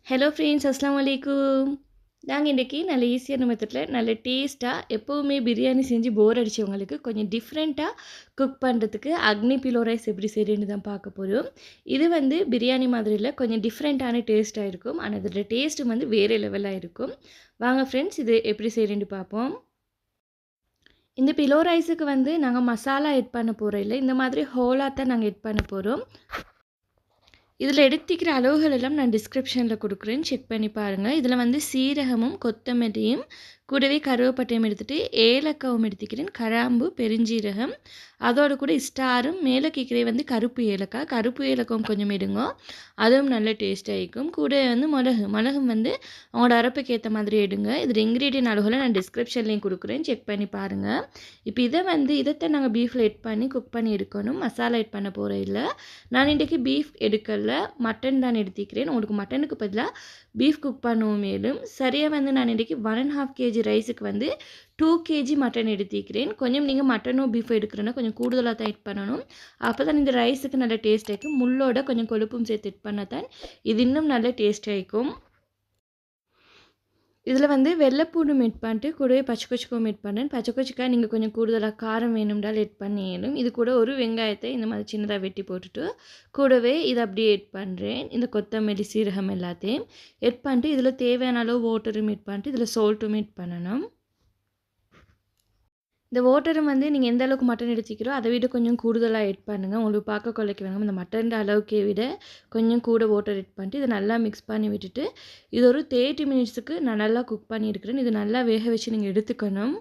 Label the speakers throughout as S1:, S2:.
S1: Hello friends, அஸ்ஸலாமு அலைக்கும். நாங்கள் இன்றைக்கி நல்ல ஈஸியான மெத்தடில் நல்ல டேஸ்ட்டாக எப்போவுமே பிரியாணி செஞ்சு போர் அடித்தவங்களுக்கு கொஞ்சம் டிஃப்ரெண்ட்டாக குக் பண்ணுறதுக்கு அக்னி பிலோ ரைஸ் எப்படி செய்கிறேன்னு தான் பார்க்க போகிறோம். இது வந்து பிரியாணி மாதிரியில் கொஞ்சம் டிஃப்ரெண்ட்டான டேஸ்ட்டாக இருக்கும். ஆனால் இதோட டேஸ்ட்டு வந்து வேறு லெவலாக இருக்கும். வாங்க ஃப்ரெண்ட்ஸ், இது எப்படி செய்கிறேன்னு பார்ப்போம். இந்த பிலோ ரைஸுக்கு வந்து நாங்கள் மசாலா எட் பண்ண போகிறோம் இல்லை, இந்த மாதிரி ஹோலாக தான் நாங்கள் எட் பண்ண போகிறோம். இதில் எடுத்துக்கிற அளவுகள் எல்லாம் நான் டிஸ்கிரிப்ஷனில் கொடுக்குறேன், செக் பண்ணி பாருங்கள். இதில் வந்து சீரகமும் கொத்தமல்லியும் கூடவே கருவேப்பட்டையும் எடுத்துகிட்டு ஏலக்காவும் எடுத்துக்கிறேன், கிராம்பு பெருஞ்சீரகம் அதோடு கூட ஸ்டாரும் மேலே கேட்குறே வந்து கருப்பு ஏலக்காவும் கொஞ்சம் எடுங்க, அதுவும் நல்ல டேஸ்ட்டாக இருக்கும். கூட வந்து மிளகும் வந்து அவங்களோட அரைப்புக்கு ஏற்ற மாதிரி எடுங்க. இதில் இன்க்ரீடியன்ட் அளவுகளை நான் டிஸ்கிரிப்ஷன்லேயும் கொடுக்குறேன், செக் பண்ணி பாருங்கள். இப்போ இதைத்தான் நாங்கள் பீஃபில் எட் பண்ணி குக் பண்ணி எடுக்கணும், மசாலா எட் பண்ண போகிறேன் இல்லை. நான் இன்றைக்கி பீஃப் எடுக்கல, மட்டன் தான் எடுத்துக்கிறேன். உங்களுக்கு மட்டனுக்கு பதிலாக பீஃப் குக் பண்ணுவோம். மேலும் சரியாக வந்து நான் இன்றைக்கி 1.5 kg ரைஸுக்கு வந்து 2 kg மட்டன் எடுத்துக்கிறேன். கொஞ்சம் நீங்கள் மட்டனோ பீஃபோ எடுக்கிறேன்னா கொஞ்சம் கூடுதலாக தான் எட் பண்ணணும். அப்போ தான் இந்த ரைஸுக்கு நல்ல டேஸ்ட் ஆகிக்கும். முள்ளோட கொஞ்சம் கொழுப்பும் சேர்த்து எட் பண்ண தான் இது இன்னும் நல்ல டேஸ்ட் ஆகிக்கும். இதில் வந்து வெள்ளைப்பூண்டு எட் பண்ணிட்டு கூடவே பச்சைக்கொச்சிக்காவும் எட் பண்ணேன். பச்சைக்கொச்சிக்காய் நீங்கள் கொஞ்சம் கூடுதலாக காரம் வேணும்னாலும் எட் பண்ணிடணும். இது கூட ஒரு வெங்காயத்தை இந்த மாதிரி சின்னதாக வெட்டி போட்டுட்டு கூடவே இதை அப்படியே எட் பண்ணுறேன். இந்த கொத்தமல்லி சீரகம் எல்லாத்தையும் எட் பண்ணிட்டு இதில் தேவையான அளவு வாட்டரும் எட் பண்ணிட்டு இதில் சால்ட்டும் எட் பண்ணணும். இந்த வாட்டரும் வந்து நீங்கள் எந்த அளவுக்கு மட்டன் எடுத்துக்கிறோ அதை விட கொஞ்சம் கூடுதலாக எட் பண்ணுங்கள். உங்களுக்கு பார்க்க கொள்ளைக்கு வேணும். இந்த மட்டன் அளவுக்கே விட கொஞ்சம் கூட வாட்டர் எட் பண்ணிட்டு இதை நல்லா மிக்ஸ் பண்ணி விட்டுட்டு இது ஒரு 30 மினிட்ஸுக்கு நான் நல்லா குக் பண்ணியிருக்கிறேன். இது நல்லா வேக வச்சு நீங்கள் எடுத்துக்கணும்.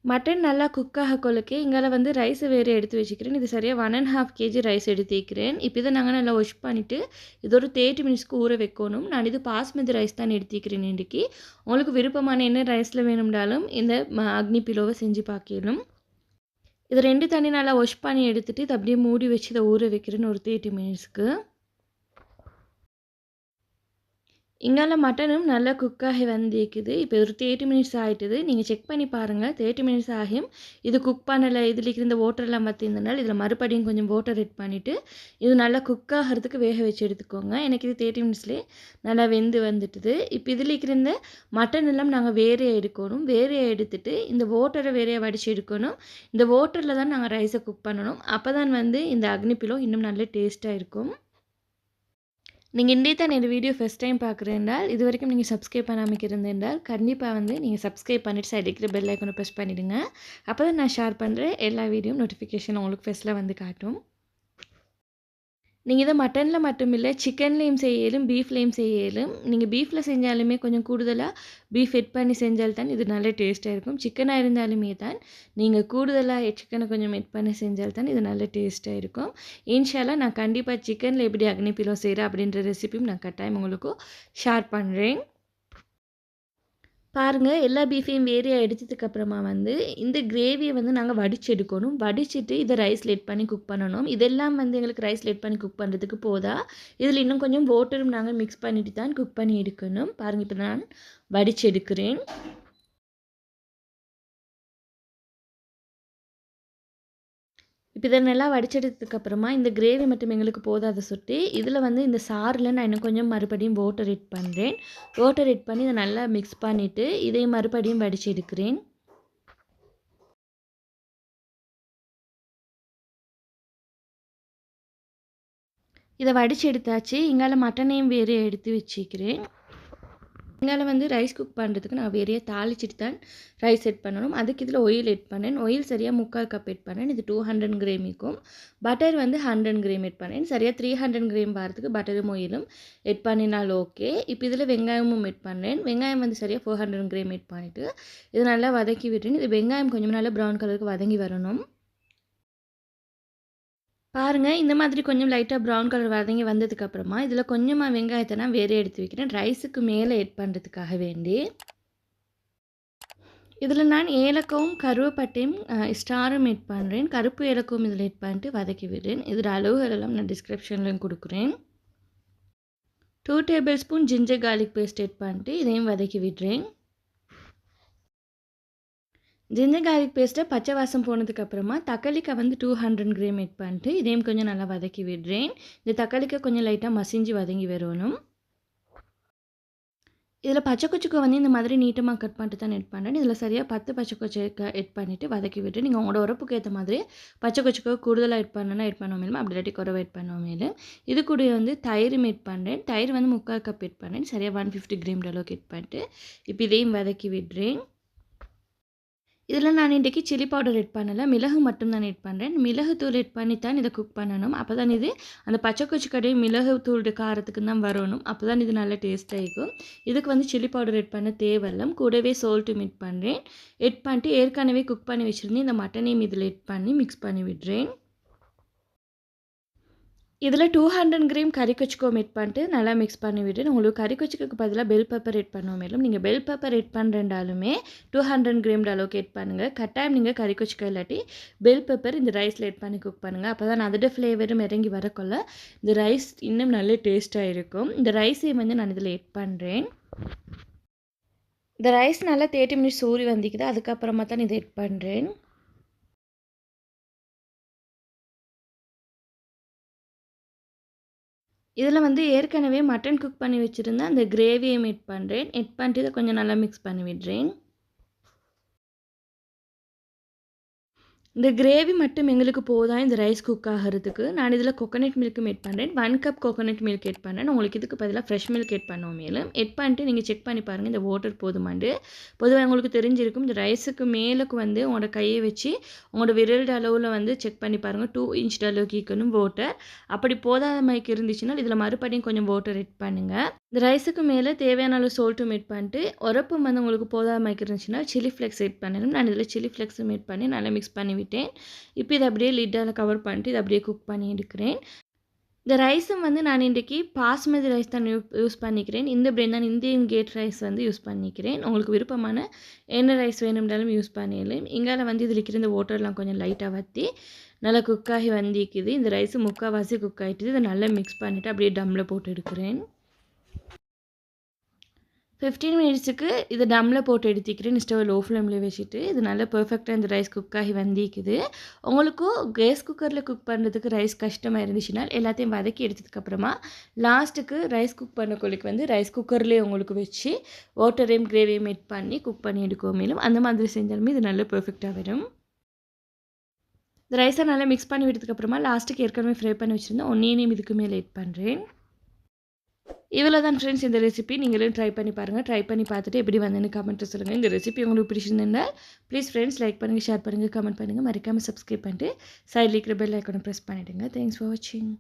S1: மட்டன் நல்லா குக்காக கொள்ளக்கே இங்கால வந்து ரைஸை வேறு எடுத்து வச்சுக்கிறேன். இது சரியாக 1.5 kg ரைஸ் எடுத்துக்கிறேன். இப்போ இதை நாங்கள் நல்லா வாஷ் பண்ணிவிட்டு இது ஒரு 30 மினிட்ஸ்க்கு ஊற வைக்கணும். நான் இது பாஸ்மதி ரைஸ் தான் எடுத்துக்கிறேன் இன்றைக்கி. உங்களுக்கு விருப்பமான என்ன ரைஸில் வேணும்னாலும் இந்த அக்னி பிலோவை செஞ்சு பார்க்கணும். இது 2 தண்ணி நல்லா வாஷ் பண்ணி எடுத்துகிட்டு இதை அப்படியே மூடி வச்சு இதை ஊற வைக்கிறேன்னு ஒரு 30 மினிட்ஸ்க்கு. இங்கால மட்டனும் நல்லா குக்காகி வந்திருக்குது. இப்போ ஒரு 30 மினிட்ஸ் ஆகிட்டுது. நீங்கள் செக் பண்ணி பாருங்கள். 30 மினிட்ஸ் ஆகியும் இது குக் பண்ணலை. இதில் இருக்கிற வாட்டர்லாம் பார்த்திருந்தனால இதில் மறுபடியும் கொஞ்சம் வாட்டர் எட் பண்ணிவிட்டு இது நல்லா குக் ஆகிறதுக்கு வேக வச்சு எடுத்துக்கோங்க. எனக்கு இது 30 மினிட்ஸ்லேயே நல்லா வெந்து வந்துட்டுது. இப்போ இதில் இருக்கிற இந்த மட்டன் எல்லாம் நாங்கள் வேறையாக எடுக்கணும். வேறையாக எடுத்துகிட்டு இந்த வாட்டரை வேறையாக வடித்து எடுக்கணும். இந்த வாட்டரில் தான் நாங்கள் ரைஸை குக் பண்ணணும். அப்போ தான் வந்து இந்த அக்னி பிலோ இன்னும் நல்ல டேஸ்ட்டாக இருக்கும். நீங்கள் இன்றைய தான் என்னோடய வீடியோ ஃபஸ்ட் டைம் பார்க்குறேன்றால் இது வரைக்கும் நீங்கள் சப்ஸ்கிரைப் பண்ணாமல் இருந்தேன்றால் கண்டிப்பாக வந்து நீங்கள் சப்ஸ்கிரைப் பண்ணிவிட்டு சைடு இருக்கிற பெல் ஐக்கனை ப்ரெஸ் பண்ணிவிடுங்க. அப்போ தான் நான் ஷேர் பண்ணுற எல்லா வீடியோ நோட்டிஃபிகேஷன் உங்களுக்கு ஃபஸ்ட்டில் வந்து காட்டும். நீங்கள் இதை மட்டனில் மட்டும் இல்லை, சிக்கன்லேயும் செய்யலும் பீஃப்லேயும் செய்யலும். நீங்கள் பீஃபில் செஞ்சாலுமே கொஞ்சம் கூடுதலாக பீஃப் எட் பண்ணி செஞ்சால்தான் இது நல்ல டேஸ்ட்டாக இருக்கும். சிக்கனாக இருந்தாலுமே தான் நீங்கள் கூடுதலாக சிக்கனை கொஞ்சம் எட் பண்ணி செஞ்சால்தான் இது நல்ல டேஸ்ட்டாக இருக்கும். இன்ஷால்லா நான் கண்டிப்பாக சிக்கனில் எப்படி அக்னி பிலோ செய்கிறேன் அப்படின்ற ரெசிபியும் நான் கட்டாயம் உங்களுக்கு ஷேர் பண்ணுறேன். பாருங்கள், எல்லா பீஃபையும் வேறையாக எடுத்ததுக்கப்புறமா வந்து இந்த கிரேவியை வந்து நாங்கள் வடித்து எடுக்கணும். வடிச்சிட்டு இதை ரைஸில் எட் பண்ணி குக் பண்ணணும். இதெல்லாம் வந்து எங்களுக்கு ரைஸில் எட் பண்ணி குக் பண்ணுறதுக்கு போதா. இதில் இன்னும் கொஞ்சம் வாட்டரும் நாங்கள் மிக்ஸ் பண்ணிவிட்டு தான் குக் பண்ணி எடுக்கணும். பாருங்கள், இப்போ நான் வடித்து எடுக்கிறேன். இப்போ இதை நல்லா வடிச்செடுத்ததுக்கப்புறமா இந்த கிரேவி மட்டும் எங்களுக்கு போதாத சொட்டு இதில் வந்து இந்த சாறில் நான் இன்னும் கொஞ்சம் மறுபடியும் வாட்டர் எட் பண்ணுறேன். வாட்டர் எட் பண்ணி இதை நல்லா மிக்ஸ் பண்ணிவிட்டு இதை மறுபடியும் வடித்து எடுக்கிறேன். இதை வடித்து எடுத்தாச்சு. இங்கால மட்டனையும் வேறு எடுத்து வச்சுக்கிறேன். இங்கால வந்து ரைஸ் குக் பண்ணுறதுக்கு நான் வேறையாக தாளிச்சிட்டு தான் ரைஸ் எட் பண்ணணும். அதுக்கு இதில் ஆயில் எட் பண்ணேன். ஆயில் சரியாக 3/4 கப் எட் பண்ணேன். இது 200 கிராம் இருக்கும். பட்டர் வந்து 100 கிராம் எட் பண்ணேன். சரியாக 300 கிராம் வரதுக்கு பட்டரும் ஆயிலும் எட் பண்ணினால் ஓகே. இப்போ இதில் வெங்காயமும் எட் பண்ணேன். வெங்காயம் வந்து சரியாக 400 கிராம் எட் பண்ணிவிட்டு இது நல்லா வதக்கி விட்டுன்னு இது வெங்காயம் கொஞ்சம் நல்லா ப்ரௌன் கலருக்கு வதங்கி வரணும். பாருங்கள், இந்த மாதிரி கொஞ்சம் லைட்டாக ப்ரௌன் கலர் வதங்கி வந்ததுக்கப்புறமா இதில் கொஞ்சமாக வெங்காயத்தை நான் வேறு எடுத்து வைக்கிறேன், ரைஸுக்கு மேலே எட் பண்ணுறதுக்காக வேண்டி. இதில் நான் ஏலக்காவும் கருவேப்பட்டையும் ஸ்டாரும் எட் பண்ணுறேன். கருப்பு ஏலக்காவும் இதில் எட் பண்ணிட்டு வதக்கி விடுறேன். இதில் அளவுகளெல்லாம் நான் டிஸ்கிரிப்ஷன்லையும் கொடுக்குறேன். 2 tablespoon ginger garlic paste add பண்ணிட்டு இதையும் வதக்கி விடுறேன். ஜிஞ்சர் கார்லிக் பேஸ்ட்டை பச்சை வாசம் போனதுக்கப்புறமா தக்காளிக்காய் வந்து 200 கிராம் ஆட் பண்ணிட்டு இதையும் கொஞ்சம் நல்லா வதக்கி விடுறேன். இந்த தக்காளிக்காய் கொஞ்சம் லைட்டாக மசிஞ்சு வதங்கி வரணும். இதில் பச்சை கொச்சுக்கு வந்து இந்த மாதிரி நீட்டமாக கட் பண்ணிட்டு தான் ஆட் பண்ணுறேன். இதில் சரியாக 10 பச்சை கொச்சை ஆட் பண்ணிவிட்டு வதக்கி விட்டு நீங்கள் உங்களோட உரப்புக்கு ஏற்ற மாதிரி பச்சை கொச்சுக்கு கூடுதலாக ஆட் பண்ணணும்னா ஆட் பண்ண மேலும் அப்படி இல்லாட்டி குறைவா ஆட் பண்ண மேலும். இது கூட வந்து தயிர் ஆட் பண்ணுறேன். தயிர் வந்து 3/4 கப் ஆட் பண்ணேன். சரியாக 150 கிராம் அளவுக்கு ஆட் பண்ணிட்டு இப்போ இதையும் வதக்கி விடுறேன். இதில் நான் இன்றைக்கி சில்லி பவுடர் ஆட் பண்ணலை, மிளகு மட்டும் தான் ஆட் பண்ணுறேன். மிளகுத்தூள் ஆட் பண்ணி தான் இதை குக் பண்ணணும். அப்போ தான் இது அந்த பச்சை கொச்சி கடையும் மிளகுத்தூள் காரத்துக்கு தான் வரணும். அப்போ தான் இது நல்ல டேஸ்ட்டாக இருக்கும். இதுக்கு வந்து சில்லி பவுடர் ஆட் பண்ண தேவையில்லை. கூடவே சால்ட்டும் ஆட் பண்ணுறேன். ஆட் பண்ணிட்டு ஏற்கனவே குக் பண்ணி வச்சுருந்தேன் இந்த மட்டனையும் இதில் ஆட் பண்ணி மிக்ஸ் பண்ணி விடுறேன். இதில் 200 கிராம் கறி கொச்சிக்கோ ஆட் பண்ணிட்டு நல்லா மிக்ஸ் பண்ணி விட்டு உங்களுக்கு கறி கொச்சிக்கு பதிலாக பெல் பெப்பர் ஆட் பண்ண மேலும் நீங்கள் பெல் பெப்பர் ஆட் பண்ணுறேன்டாலுமே 200 கிராம் அளவுக்கு ஆட் பண்ணுங்கள். கட்டாயம் நீங்கள் கறி கொச்சிக்கோ இல்லாட்டி பெல் பெப்பர் இந்த ரைஸில் ஆட் பண்ணி குக் பண்ணுங்கள். அப்போ தான் அதோட ஃப்ளேவரும் இறங்கி வரக்குள்ள இந்த ரைஸ் இன்னும் நல்ல டேஸ்ட்டாக இருக்கும். இந்த ரைஸையும் வந்து நான் இதில் ஆட் பண்ணுறேன். இந்த ரைஸ் நல்லா 30 மினிட்ஸ் ஊறி வந்திக்குது. அதுக்கப்புறமா தான் இதை ஆட் பண்ணுறேன். இதில் வந்து ஏற்கனவே மட்டன் குக் பண்ணி வச்சுருந்தேன். அந்த கிரேவியை ஆட் பண்ணுறேன். ஆட் பண்ணிட்டு இதை கொஞ்சம் நல்லா மிக்ஸ் பண்ணி விடுறேன். இந்த கிரேவி மட்டும் எங்களுக்கு போதும் இந்த ரைஸ் குக் ஆகிறதுக்கு. நான் இதில் கோகோனட் மில்க்கும் ஆட் பண்ணுறேன். 1 கப் கோகோனட் மில்க் ஆட் பண்ணுறேன். உங்களுக்கு இதுக்கு பதிலாக ஃப்ரெஷ் மில்க் ஆட் பண்ணுவோம் மேலும். ஆட் பண்ணிட்டு நீங்கள் செக் பண்ணி பாருங்கள் இந்த வாட்டர் போதுமாண்டு. பொதுவாக உங்களுக்கு தெரிஞ்சிருக்கும் இந்த ரைஸுக்கு மேலுக்கு வந்து உங்களோட கையை வச்சு உங்களோட விரல் அளவில் வந்து செக் பண்ணி பாருங்கள். 2 இன்ச் அளவுக்கு இருக்கணும் வாட்டர். அப்படி போதாத மாதிரி இருந்துச்சுன்னா இதில் மறுபடியும் கொஞ்சம் வாட்டர் ஆட் பண்ணுங்கள். இந்த ரைஸுக்கு மேலே தேவையான அளவு சால்ட்டும் ஆட் பண்ணிட்டு உரப்பும் வந்து உங்களுக்கு போதாத மாதிரி இருந்துச்சுன்னா சில்லி ஃப்ளெக்ஸ் ஆட் பண்ணணும். நான் இதில் சில்லி ஃப்ளெக்ஸும் ஆட் பண்ணி நல்லா மிக்ஸ் பண்ணி விட்டேன். இப்போ இதை அப்படியே லிட்டால் கவர் பண்ணிட்டு இதை அப்படியே குக் பண்ணி எடுக்கிறேன். இந்த ரைஸும் வந்து நான் இன்றைக்கி பாஸ்மதி ரைஸ் தான் யூஸ் பண்ணிக்கிறேன். இந்த பிராண்ட் தான் இந்தியன் கேட் ரைஸ் வந்து யூஸ் பண்ணிக்கிறேன். உங்களுக்கு விருப்பமான என்ன ரைஸ் வேணும்னாலும் யூஸ் பண்ணிடலாம். இங்கால வந்து இதில் இருக்கிற இந்த வாட்டர்லாம் கொஞ்சம் லைட்டாக வற்றி நல்லா குக்காகி வந்திக்குது. இந்த ரைஸு முக்கால்வாசி குக் ஆகிட்டுது. இதை நல்லா மிக்ஸ் பண்ணிவிட்டு அப்படியே டம்மில் போட்டு எடுக்கிறேன். 15 மினிட்ஸுக்கு இது டம்மில் போட்டு எடுத்துக்கிறேன். ஸ்டவ் லோ ஃப்ளேமில் வச்சுட்டு இது நல்லா பெர்ஃபெக்டாக இந்த ரைஸ் குக் ஆகி வந்திக்குது. உங்களுக்கும் கேஸ் குக்கரில் குக் பண்ணுறதுக்கு ரைஸ் கஷ்டமாக இருந்துச்சுன்னா எல்லாத்தையும் வதக்கி எடுத்ததுக்கப்புறமா லாஸ்ட்டுக்கு ரைஸ் குக் பண்ணக்குள்ளுக்கு வந்து ரைஸ் குக்கர்லேயே உங்களுக்கு வச்சு வாட்டரையும் கிரேவியும் மேட் பண்ணி குக் பண்ணி எடுக்கவும் மேலும் அந்த மாதிரி செஞ்சாலுமே இது நல்லா பெர்ஃபெக்டாக வரும். இந்த ரைஸை நல்லா மிக்ஸ் பண்ணி விட்டதுக்கப்புறமா லாஸ்ட்டுக்கு ஏற்கனவே ஃப்ரை பண்ணி வச்சுருந்தேன் ஒன்னியனையும் இதுக்கு மேலே ஆட் பண்ணுறேன். இவ்வளோ தான் ஃப்ரெண்ட்ஸ் இந்த ரெசிபி நீங்களும் ட்ரை பண்ணி பாருங்கள். ட்ரை பண்ணி பார்த்துட்டு எப்படி வந்தேன்னு கமெண்ட்டில் சொல்லுங்கள். இந்த ரெசிபி உங்களுக்கு பிடிச்சிருந்தால் ப்ளீஸ் ஃப்ரெண்ட்ஸ் லைக் பண்ணுங்கள், ஷேர் பண்ணுங்கள், கமெண்ட் பண்ணுங்கள். மறக்காமல் சப்ஸ்கிரைப் பண்ணிட்டு சைடில் இருக்கிற பெல் ஐக்கானை ப்ரெஸ் பண்ணிவிடுங்க. தேங்க்ஸ் ஃபார் வாட்சிங்.